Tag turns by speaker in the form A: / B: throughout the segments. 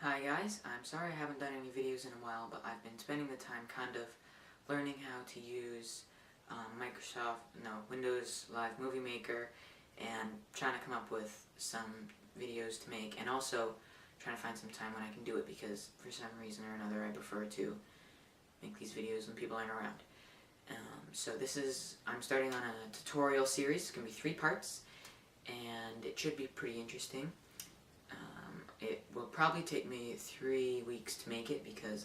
A: Hi guys, I'm sorry I haven't done any videos in a while, but I've been spending the time kind of learning how to use Windows Live Movie Maker and trying to come up with some videos to make, and also trying to find some time when I can do it because for some reason or another I prefer to make these videos when people aren't around. I'm starting on a tutorial series. It's going to be 3 parts and it should be pretty interesting. It will probably take me 3 weeks to make it because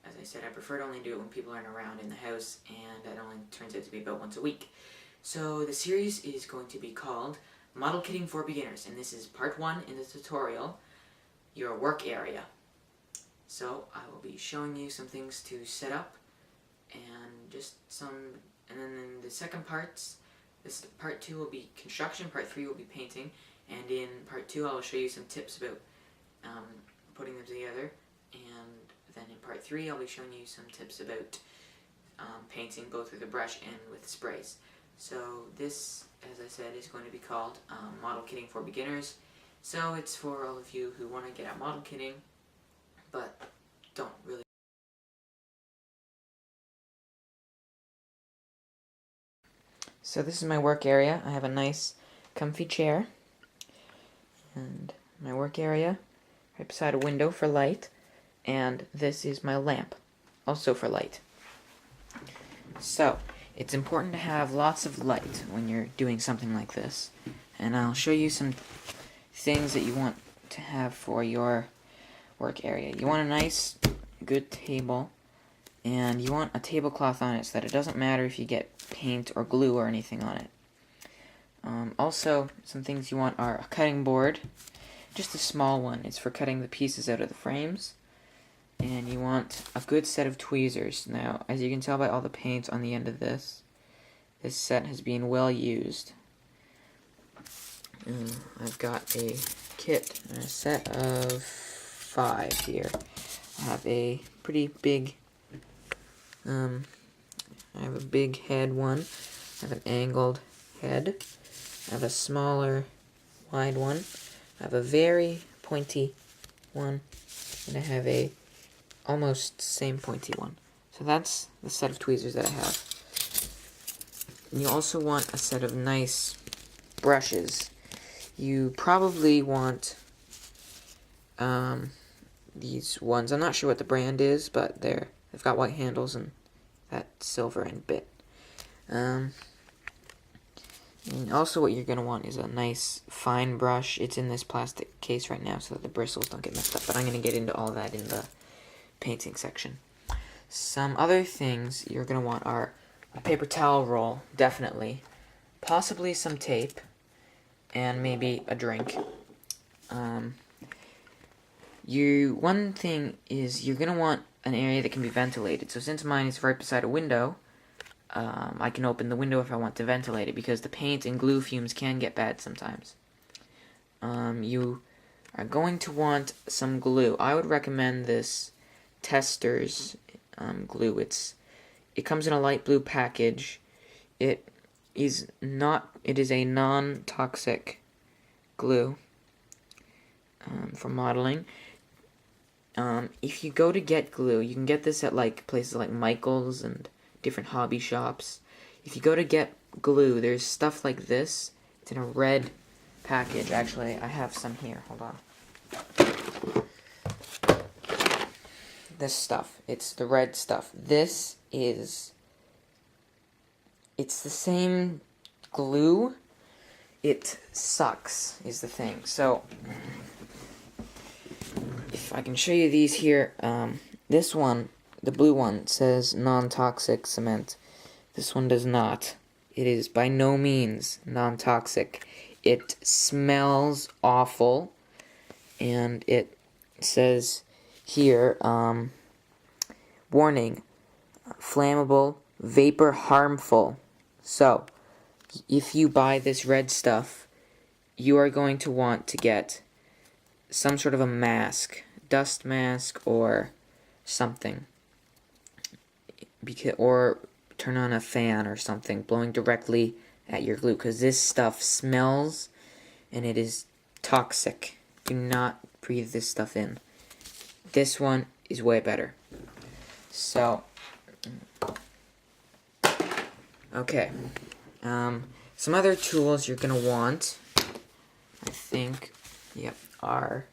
A: as I said, I prefer to only do it when people aren't around in the house, and it only turns out to be about once a week. So the series is going to be called Model Kitting for Beginners, and this is part 1 in the tutorial, your work area. So I will be showing you some things to set up, and then in the second parts, part 2 will be construction, part 3 will be painting, and in part 2 I will show you some tips about putting them together, and then in part 3 I'll be showing you some tips about painting both with a brush and with sprays. So this, as I said, is going to be called Model Kitting for Beginners. So it's for all of you who want to get at model kitting, but don't really. So this is my work area. I have a nice comfy chair and my work area right beside a window for light, and this is my lamp, also for light. So it's important to have lots of light when you're doing something like this, and I'll show you some things that you want to have for your work area. You want a nice good table, and you want a tablecloth on it so that it doesn't matter if you get paint or glue or anything on it. Also, some things you want are a cutting board, just a small one. It's for cutting the pieces out of the frames. And you want a good set of tweezers. Now, as you can tell by all the paint on the end of this set has been well used. I've got a kit, a set of 5 here. I have a pretty big, I have a big head one, I have an angled head, I have a smaller wide one, I have a very pointy one, and I have a almost same pointy one. So that's the set of tweezers that I have. And you also want a set of nice brushes. You probably want these ones. I'm not sure what the brand is, but they've got white handles and that silver end bit. And also what you're going to want is a nice fine brush. It's in this plastic case right now so that the bristles don't get messed up, but I'm going to get into all that in the painting section. Some other things you're going to want are a paper towel roll, definitely, possibly some tape, and maybe a drink. One thing is you're going to want an area that can be ventilated. So since mine is right beside a window, I can open the window if I want to ventilate it, because the paint and glue fumes can get bad sometimes. You are going to want some glue. I would recommend this Testors glue. It comes in a light blue package. It is a non-toxic glue for modeling. If you go to get glue, you can get this at places like Michael's and different hobby shops. If you go to get glue, there's stuff like this. It's in a red package. Actually, I have some here. Hold on. This stuff. It's the red stuff. It's the same glue. It sucks, is the thing. So, if I can show you these here, this one, the blue one, says non-toxic cement. This one does not. It is by no means non-toxic. It smells awful, and it says here, warning, flammable, vapor harmful. So, if you buy this red stuff, you are going to want to get some sort of a mask, dust mask or something, or turn on a fan or something blowing directly at your glue, because this stuff smells and it is toxic do not breathe this stuff in. This one is way better. So, okay. Some other tools you're gonna want, I think, are,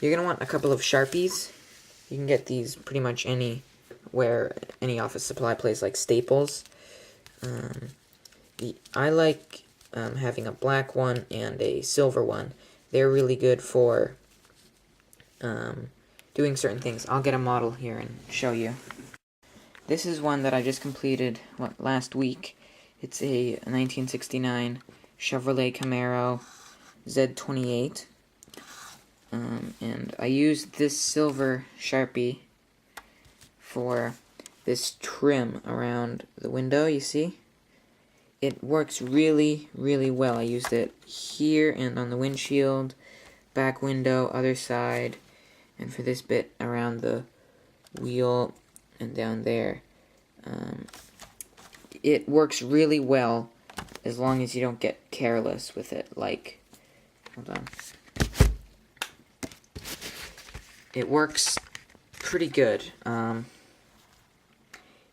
A: you're gonna want a couple of Sharpies. You can get these pretty much anywhere, any office supply place like Staples. I like having a black one and a silver one. They're really good for doing certain things. I'll get a model here and show you. This is one that I just completed last week. It's a 1969 Chevrolet Camaro Z28. And I used this silver Sharpie for this trim around the window, you see? It works really, really well. I used it here and on the windshield, back window, other side, and for this bit around the wheel and down there. It works really well as long as you don't get careless with it, like, hold on. It works pretty good.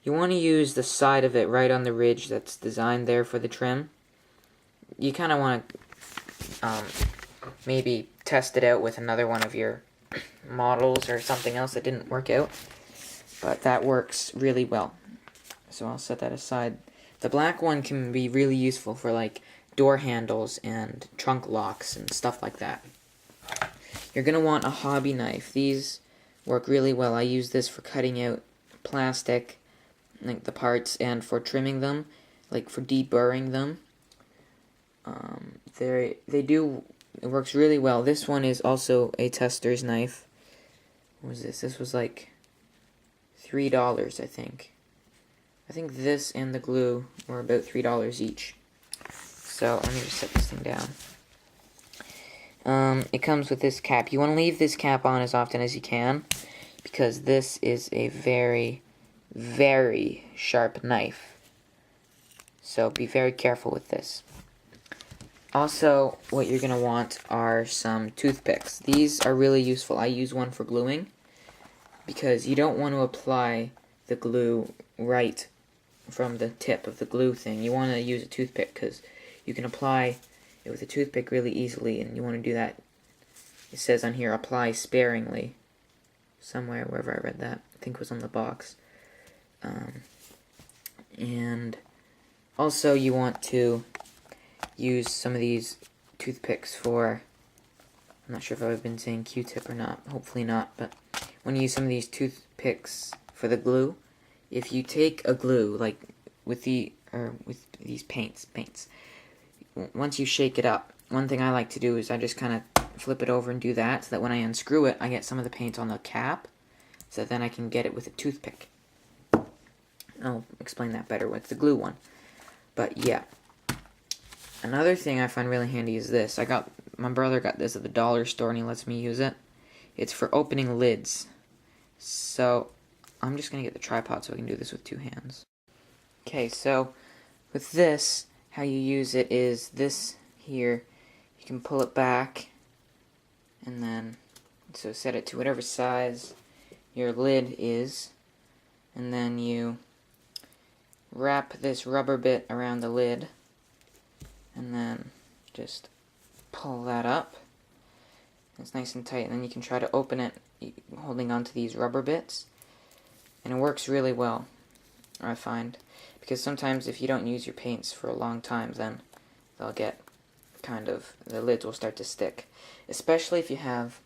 A: You want to use the side of it right on the ridge that's designed there for the trim. You kind of want to maybe test it out with another one of your models or something else that didn't work out. But that works really well. So I'll set that aside. The black one can be really useful for like door handles and trunk locks and stuff like that. You're going to want a hobby knife. These work really well. I use this for cutting out plastic, like the parts, and for trimming them, like for deburring them. It works really well. This one is also a tester's knife. What was this? This was like $3, I think. I think this and the glue were about $3 each. So let me just set this thing down. It comes with this cap. You want to leave this cap on as often as you can, because this is a very, very sharp knife. So be very careful with this. Also, what you're going to want are some toothpicks. These are really useful. I use one for gluing, because you don't want to apply the glue right from the tip of the glue thing. You want to use a toothpick, because you can apply it with a toothpick really easily, and you want to do that. It says on here, apply sparingly. Somewhere, wherever I read that. I think it was on the box. And also you want to use some of these toothpicks for, I'm not sure if I've been saying Q-tip or not, hopefully not, but when you use some of these toothpicks for the glue, if you take a glue, like with these paints, once you shake it up, one thing I like to do is I just kind of flip it over and do that, so that when I unscrew it, I get some of the paint on the cap, so then I can get it with a toothpick. I'll explain that better with the glue one. But yeah. Another thing I find really handy is this. My brother got this at the dollar store and he lets me use it. It's for opening lids. So I'm just going to get the tripod so I can do this with two hands. Okay, so with this, how you use it is this here. You can pull it back and then, so set it to whatever size your lid is, and then you wrap this rubber bit around the lid and then just pull that up. It's nice and tight, and then you can try to open it holding onto these rubber bits, and it works really well, I find, because sometimes if you don't use your paints for a long time, then they'll get the lids will start to stick, especially if you have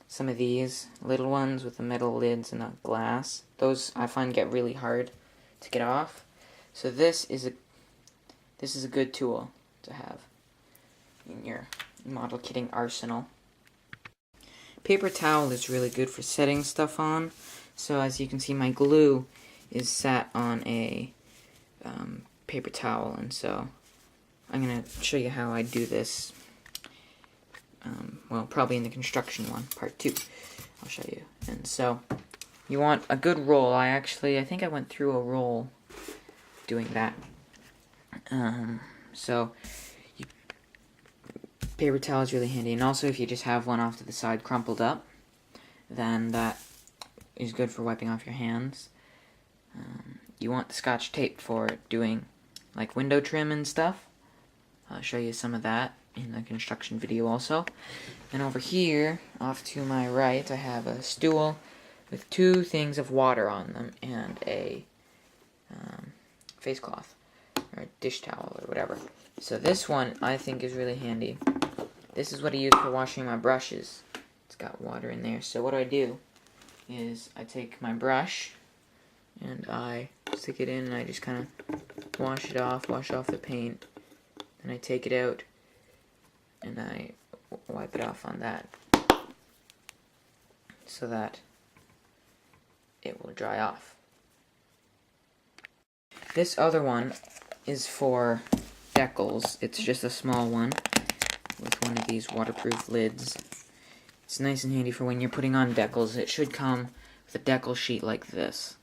A: some of these little ones with the metal lids and the glass. Those I find get really hard to get off. So this is a good tool to have in your model kitting arsenal. Paper towel is really good for setting stuff on. So as you can see, my glue is sat on a paper towel, and so I'm going to show you how I do this. Well, probably in the construction one, part 2. I'll show you. And so you want a good roll. I think I went through a roll doing that. So you paper towel is really handy. And also if you just have one off to the side crumpled up, then that is good for wiping off your hands. You want the Scotch tape for doing like window trim and stuff. I'll show you some of that in the construction video also. And over here, off to my right, I have a stool with 2 things of water on them and a face cloth or dish towel or whatever. So this one I think is really handy. This is what I use for washing my brushes. It's got water in there. So what do is I take my brush and I stick it in and I just kind of wash off the paint. Then I take it out and I wipe it off on that so that it will dry off. This other one is for decals. It's just a small one with one of these waterproof lids. It's nice and handy for when you're putting on decals. It should come with a decal sheet like this.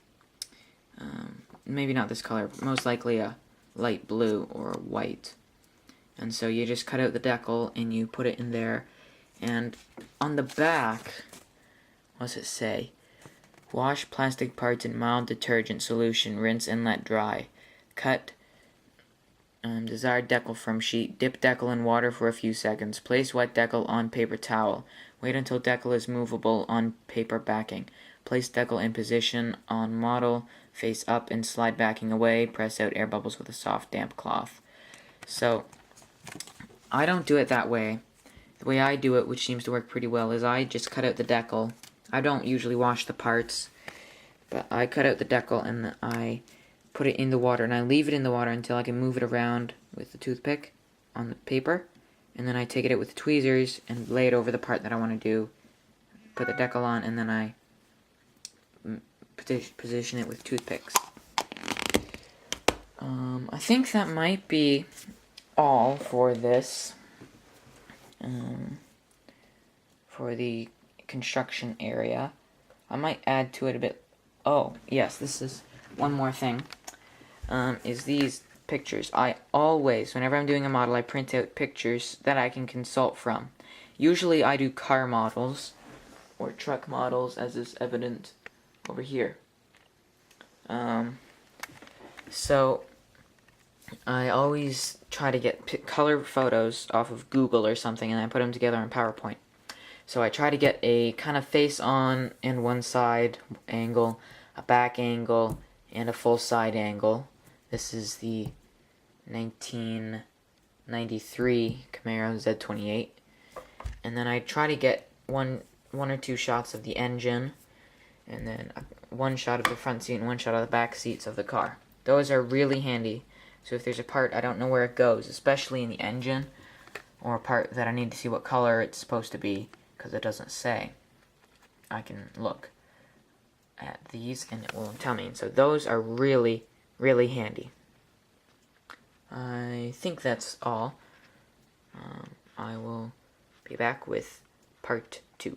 A: Maybe not this color, most likely a light blue or white. And so you just cut out the decal and you put it in there. And on the back, what does it say? Wash plastic parts in mild detergent solution, rinse and let dry. Cut desired decal from sheet. Dip decal in water for a few seconds. Place wet decal on paper towel. Wait until decal is movable on paper backing. Place decal in position on model, face up and slide backing away. Press out air bubbles with a soft, damp cloth. So, I don't do it that way. The way I do it, which seems to work pretty well, is I just cut out the decal. I don't usually wash the parts, but I cut out the decal and I put it in the water, and I leave it in the water until I can move it around with the toothpick on the paper, and then I take it out with the tweezers and lay it over the part that I want to do, put the decal on, and then I position it with toothpicks. I think that might be all for this, for the construction area. I might add to it a bit. Oh, yes, this is one more thing, is these pictures. I always, whenever I'm doing a model, I print out pictures that I can consult from. Usually I do car models or truck models, as is evident over here. So I always try to get color photos off of Google or something, and I put them together in PowerPoint. So I try to get a kind of face-on and one side angle, a back angle, and a full side angle. This is the 1993 Camaro Z28. And then I try to get one or two shots of the engine, and then one shot of the front seat and one shot of the back seats of the car. Those are really handy. So if there's a part I don't know where it goes, especially in the engine, or a part that I need to see what color it's supposed to be, because it doesn't say, I can look at these and it will tell me. And so those are really, really handy. I think that's all. I will be back with part 2.